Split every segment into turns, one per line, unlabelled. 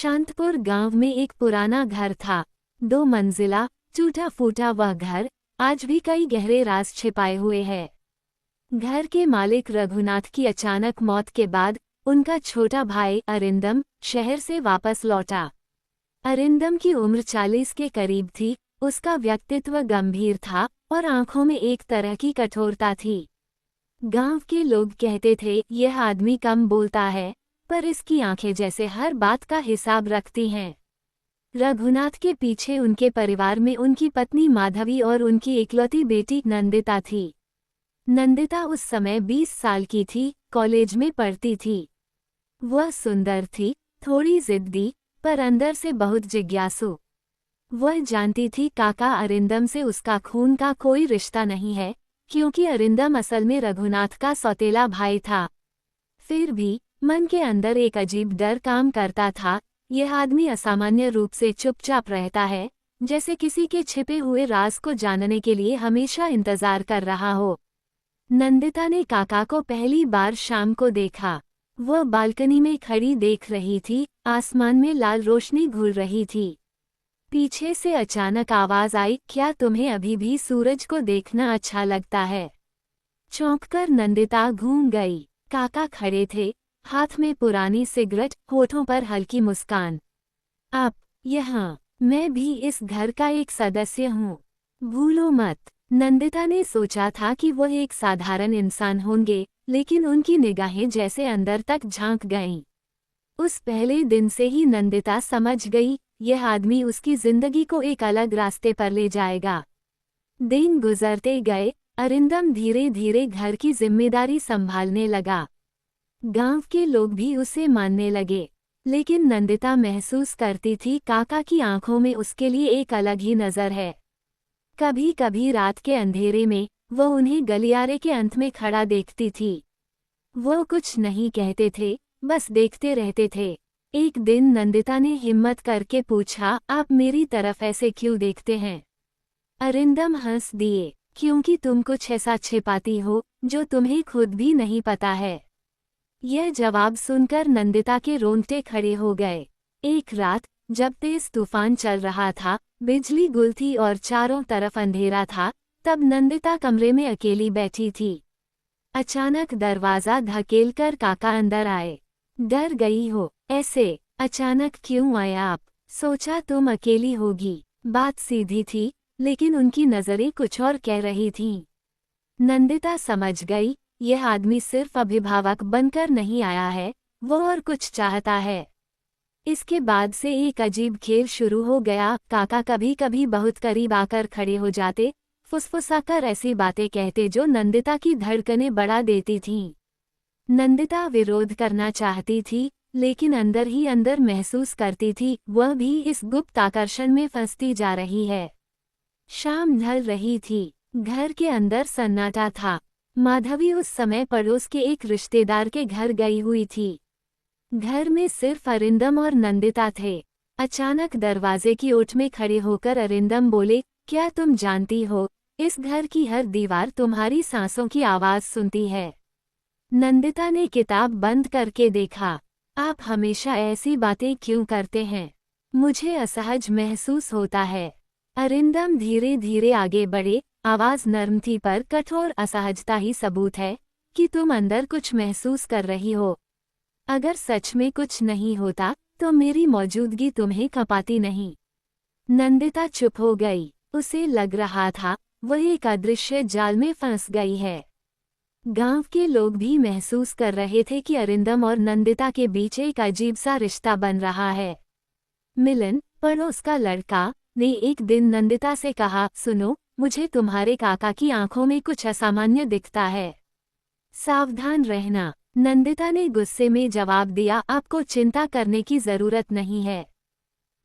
शांतपुर गांव में एक पुराना घर था। 2 मंजिला टूटा फूटा वह घर आज भी कई गहरे राज छिपाए हुए है। घर के मालिक रघुनाथ की अचानक मौत के बाद उनका छोटा भाई अरिंदम शहर से वापस लौटा। अरिंदम की उम्र 40 के करीब थी। उसका व्यक्तित्व गंभीर था और आंखों में एक तरह की कठोरता थी। गांव के लोग कहते थे यह आदमी कम बोलता है, पर इसकी आंखें जैसे हर बात का हिसाब रखती हैं। रघुनाथ के पीछे उनके परिवार में उनकी पत्नी माधवी और उनकी इकलौती बेटी नंदिता थी। नंदिता उस समय 20 साल की थी, कॉलेज में पढ़ती थी। वह सुंदर थी, थोड़ी जिद्दी, पर अंदर से बहुत जिज्ञासु। वह जानती थी काका अरिंदम से उसका खून का कोई रिश्ता नहीं है, क्योंकि अरिंदम असल में रघुनाथ का सौतेला भाई था। फिर भी मन के अंदर एक अजीब डर काम करता था। यह आदमी असामान्य रूप से चुपचाप रहता है, जैसे किसी के छिपे हुए राज को जानने के लिए हमेशा इंतजार कर रहा हो। नंदिता ने काका को पहली बार शाम को देखा। वह बालकनी में खड़ी देख रही थी, आसमान में लाल रोशनी घुल रही थी। पीछे से अचानक आवाज आई, क्या तुम्हें अभी भी सूरज को देखना अच्छा लगता है? चौंककर नंदिता घूम गई। काका खड़े थे, हाथ में पुरानी सिगरेट, होठों पर हल्की मुस्कान। आप यहाँ, मैं भी इस घर का एक सदस्य हूँ, भूलो मत। नंदिता ने सोचा था कि वह एक साधारण इंसान होंगे, लेकिन उनकी निगाहें जैसे अंदर तक झांक गईं। उस पहले दिन से ही नंदिता समझ गई, यह आदमी उसकी जिंदगी को एक अलग रास्ते पर ले जाएगा। दिन गुजरते गए, अरिंदम धीरे धीरे घर की जिम्मेदारी संभालने लगा। गांव के लोग भी उसे मानने लगे, लेकिन नंदिता महसूस करती थी काका की आंखों में उसके लिए एक अलग ही नज़र है। कभी कभी रात के अंधेरे में वह उन्हें गलियारे के अंत में खड़ा देखती थी। वो कुछ नहीं कहते थे, बस देखते रहते थे। एक दिन नंदिता ने हिम्मत करके पूछा, आप मेरी तरफ ऐसे क्यों देखते हैं? अरिंदम हंस दिए, क्योंकि तुम कुछ ऐसा छिपाती हो जो तुम्हें खुद भी नहीं पता है। यह जवाब सुनकर नंदिता के रोंगटे खड़े हो गए। एक रात जब तेज तूफान चल रहा था, बिजली गुल थी और चारों तरफ अंधेरा था, तब नंदिता कमरे में अकेली बैठी थी। अचानक दरवाजा धकेलकर काका अंदर आए। डर गई हो? ऐसे अचानक क्यों आए आप? सोचा तुम अकेली होगी। बात सीधी थी, लेकिन उनकी नजरें कुछ और कह रही थीं। नंदिता समझ गई, यह आदमी सिर्फ अभिभावक बनकर नहीं आया है, वो और कुछ चाहता है। इसके बाद से एक अजीब खेल शुरू हो गया। काका कभी कभी बहुत करीब आकर खड़े हो जाते, फुसफुसाकर ऐसी बातें कहते जो नंदिता की धड़कनें बढ़ा देती थीं। नंदिता विरोध करना चाहती थी, लेकिन अंदर ही अंदर महसूस करती थी वह भी इस गुप्त आकर्षण में फंसती जा रही है। शाम ढल रही थी, घर के अंदर सन्नाटा था। माधवी उस समय पड़ोस के एक रिश्तेदार के घर गई हुई थी। घर में सिर्फ अरिंदम और नंदिता थे। अचानक दरवाजे की ओट में खड़े होकर अरिंदम बोले, क्या तुम जानती हो, इस घर की हर दीवार तुम्हारी सांसों की आवाज सुनती है। नंदिता ने किताब बंद करके देखा। आप हमेशा ऐसी बातें क्यों करते हैं? मुझे असहज महसूस होता है। अरिंदम धीरे धीरे आगे बढ़े, आवाज नर्म थी पर कठोर। असहजता ही सबूत है कि तुम अंदर कुछ महसूस कर रही हो। अगर सच में कुछ नहीं होता तो मेरी मौजूदगी तुम्हें खपाती नहीं। नंदिता चुप हो गई। उसे लग रहा था वह एक अदृश्य जाल में फंस गई है। गांव के लोग भी महसूस कर रहे थे कि अरिंदम और नंदिता के बीच एक अजीब सा रिश्ता बन रहा है। मिलन, पड़ोस का लड़का, ने एक दिन नंदिता से कहा, सुनो, मुझे तुम्हारे काका की आंखों में कुछ असामान्य दिखता है, सावधान रहना। नंदिता ने गुस्से में जवाब दिया, आपको चिंता करने की जरूरत नहीं है।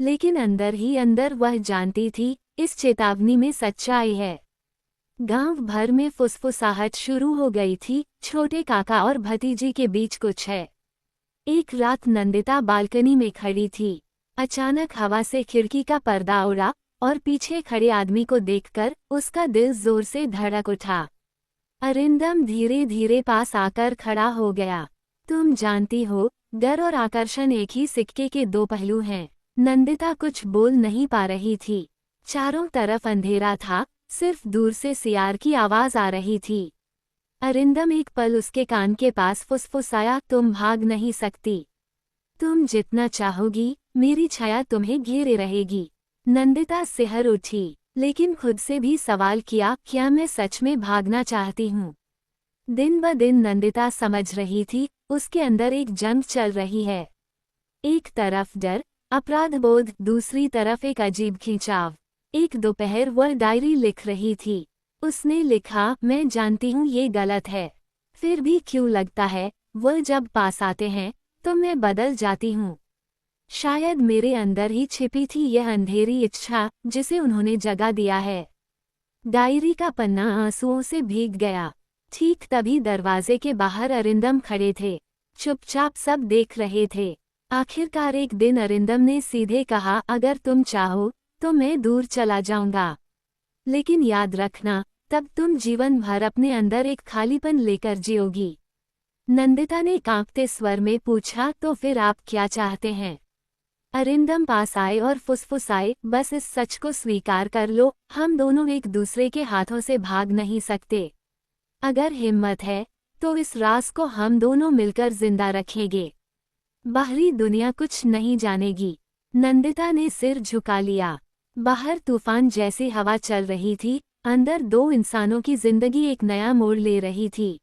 लेकिन अंदर ही अंदर वह जानती थी इस चेतावनी में सच्चाई है। गांव भर में फुसफुसाहट शुरू हो गई थी, छोटे काका और भतीजी के बीच कुछ है। एक रात नंदिता बालकनी में खड़ी थी। अचानक हवा से खिड़की का पर्दा उड़ा और पीछे खड़े आदमी को देखकर उसका दिल जोर से धड़क उठा। अरिंदम धीरे धीरे पास आकर खड़ा हो गया। तुम जानती हो, डर और आकर्षण एक ही सिक्के के दो पहलू हैं। नंदिता कुछ बोल नहीं पा रही थी। चारों तरफ अंधेरा था, सिर्फ दूर से सियार की आवाज आ रही थी। अरिंदम एक पल उसके कान के पास फुसफुसाया, तुम भाग नहीं सकती। तुम जितना चाहोगी, मेरी छाया तुम्हें घेरे रहेगी। नंदिता सिहर उठी, लेकिन खुद से भी सवाल किया, क्या मैं सच में भागना चाहती हूँ? दिन ब दिन नंदिता समझ रही थी, उसके अंदर एक जंग चल रही है। एक तरफ डर, अपराध बोध, दूसरी तरफ एक अजीब खिंचाव। एक दोपहर वह डायरी लिख रही थी। उसने लिखा, मैं जानती हूँ ये गलत है, फिर भी क्यों लगता है वह जब पास आते हैं तो मैं बदल जाती हूँ। शायद मेरे अंदर ही छिपी थी यह अंधेरी इच्छा जिसे उन्होंने जगा दिया है। डायरी का पन्ना आंसुओं से भीग गया। ठीक तभी दरवाजे के बाहर अरिंदम खड़े थे। चुपचाप सब देख रहे थे। आखिरकार एक दिन अरिंदम ने सीधे कहा, अगर तुम चाहो तो मैं दूर चला जाऊंगा, लेकिन याद रखना, तब तुम जीवन भर अपने अंदर एक खालीपन लेकर जियोगी। नंदिता ने कांपते स्वर में पूछा, तो फिर आप क्या चाहते हैं? अरिंदम पास आए और फुसफुसाए, बस इस सच को स्वीकार कर लो, हम दोनों एक दूसरे के हाथों से भाग नहीं सकते। अगर हिम्मत है तो इस राज को हम दोनों मिलकर जिंदा रखेंगे। बाहरी दुनिया कुछ नहीं जानेगी। नंदिता ने सिर झुका लिया। बाहर तूफान जैसी हवा चल रही थी, अंदर दो इंसानों की जिंदगी एक नया मोड़ ले रही थी।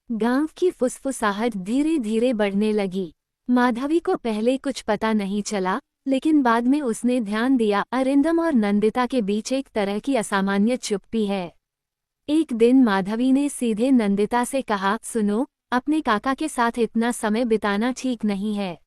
गांव की फुसफुसाहट धीरे धीरे बढ़ने लगी। माधवी को पहले कुछ पता नहीं चला, लेकिन बाद में उसने ध्यान दिया, अरिंदम और नंदिता के बीच एक तरह की असामान्य चुप्पी है। एक दिन माधवी ने सीधे नंदिता से कहा, सुनो, अपने काका के साथ इतना समय बिताना ठीक नहीं है।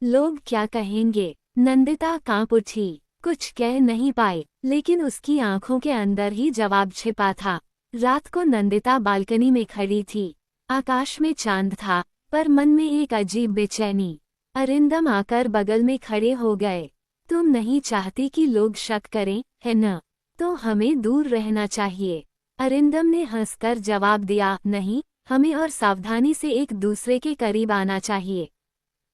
लोग क्या कहेंगे? नंदिता कांप उठी, कुछ कह नहीं पाई, लेकिन उसकी आंखों के अंदर ही जवाब छिपा था। रात को नंदिता बालकनी में खड़ी थी। आकाश में चांद था, पर मन में एक अजीब बेचैनी। अरिंदम आकर बगल में खड़े हो गए। तुम नहीं चाहती कि लोग शक करें, है न? तो हमें दूर रहना चाहिए। अरिंदम ने हंसकर जवाब दिया, नहीं, हमें और सावधानी से एक दूसरे के करीब आना चाहिए।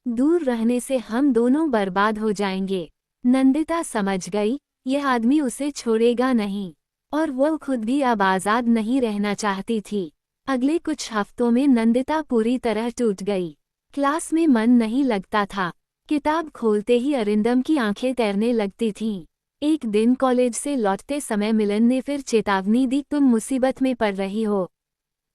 दूर रहने से हम दोनों बर्बाद हो जाएंगे। नंदिता समझ गई, यह आदमी उसे छोड़ेगा नहीं, और वो खुद भी अब आजाद नहीं रहना चाहती थी। अगले कुछ हफ्तों में नंदिता पूरी तरह टूट गई। क्लास में मन नहीं लगता था। किताब खोलते ही अरिंदम की आंखें तैरने लगती थीं। एक दिन कॉलेज से लौटते समय मिलन ने फिर चेतावनी दी, तुम मुसीबत में पड़ रही हो।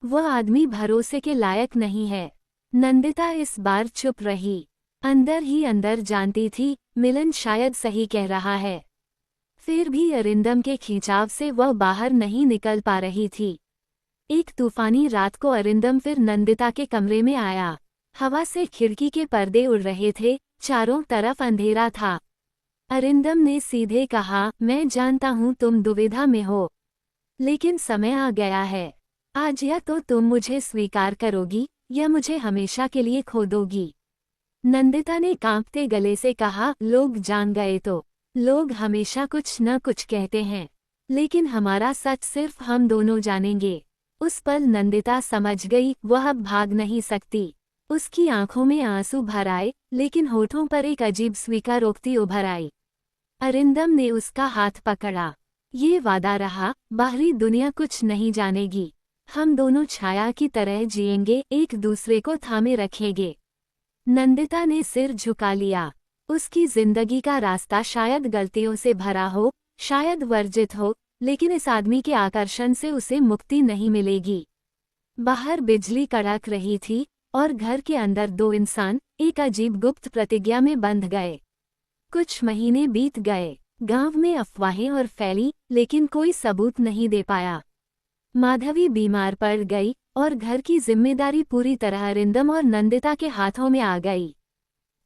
वह आदमी भरोसे के लायक नहीं है। नंदिता इस बार चुप रही। अंदर ही अंदर जानती थी, मिलन शायद सही कह रहा है। फिर भी अरिंदम के खिंचाव से वह बाहर नहीं निकल पा रही थी। एक तूफानी रात को अरिंदम फिर नंदिता के कमरे में आया। हवा से खिड़की के पर्दे उड़ रहे थे, चारों तरफ अंधेरा था। अरिंदम ने सीधे कहा, मैं जानता हूँ तुम दुविधा में हो, लेकिन समय आ गया है। आज या तो तुम मुझे स्वीकार करोगी या मुझे हमेशा के लिए खो दोगी। नंदिता ने कांपते गले से कहा, लोग जान गए तो? लोग हमेशा कुछ न कुछ कहते हैं, लेकिन हमारा सच सिर्फ हम दोनों जानेंगे। उस पल नंदिता समझ गई, वह अब भाग नहीं सकती। उसकी आंखों में आंसू भर आए, लेकिन होठों पर एक अजीब स्वीकारोक्ति उभर आई। अरिंदम ने उसका हाथ पकड़ा। ये वादा रहा, बाहरी दुनिया कुछ नहीं जानेगी। हम दोनों छाया की तरह जिएंगे, एक दूसरे को थामे रखेंगे। नंदिता ने सिर झुका लिया। उसकी जिंदगी का रास्ता शायद गलतियों से भरा हो, शायद वर्जित हो, लेकिन इस आदमी के आकर्षण से उसे मुक्ति नहीं मिलेगी। बाहर बिजली कड़क रही थी और घर के अंदर दो इंसान एक अजीब गुप्त प्रतिज्ञा में बंध गए। कुछ महीने बीत गए। गांव में अफवाहें और फैली, लेकिन कोई सबूत नहीं दे पाया। माधवी बीमार पड़ गई और घर की जिम्मेदारी पूरी तरह अरिंदम और नंदिता के हाथों में आ गई।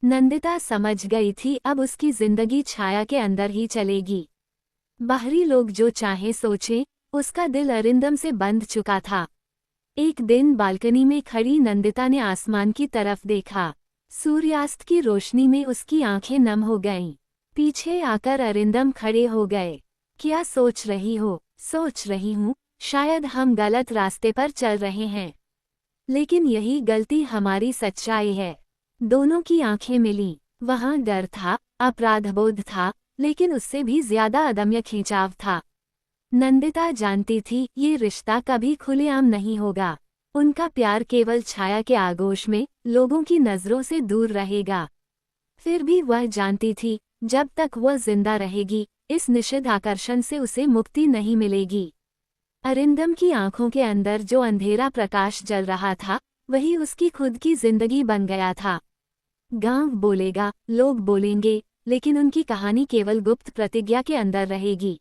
नंदिता समझ गई थी, अब उसकी जिंदगी छाया के अंदर ही चलेगी। बाहरी लोग जो चाहे सोचें, उसका दिल अरिंदम से बंध चुका था। एक दिन बालकनी में खड़ी नंदिता ने आसमान की तरफ देखा। सूर्यास्त की रोशनी में उसकी आंखें नम हो गईं। पीछे आकर अरिंदम खड़े हो गए। क्या सोच रही हो? सोच रही हूँ, शायद हम गलत रास्ते पर चल रहे हैं, लेकिन यही गलती हमारी सच्चाई है। दोनों की आंखें मिली। वहां डर था, अपराधबोध था, लेकिन उससे भी ज्यादा अदम्य खिंचाव था। नंदिता जानती थी ये रिश्ता कभी खुलेआम नहीं होगा। उनका प्यार केवल छाया के आगोश में, लोगों की नजरों से दूर रहेगा। फिर भी वह जानती थी, जब तक वह जिंदा रहेगी, इस निषिद्ध आकर्षण से उसे मुक्ति नहीं मिलेगी। अरिंदम की आंखों के अंदर जो अंधेरा प्रकाश जल रहा था, वही उसकी खुद की जिंदगी बन गया था। गांव बोलेगा, लोग बोलेंगे, लेकिन उनकी कहानी केवल गुप्त प्रतिज्ञा के अंदर रहेगी।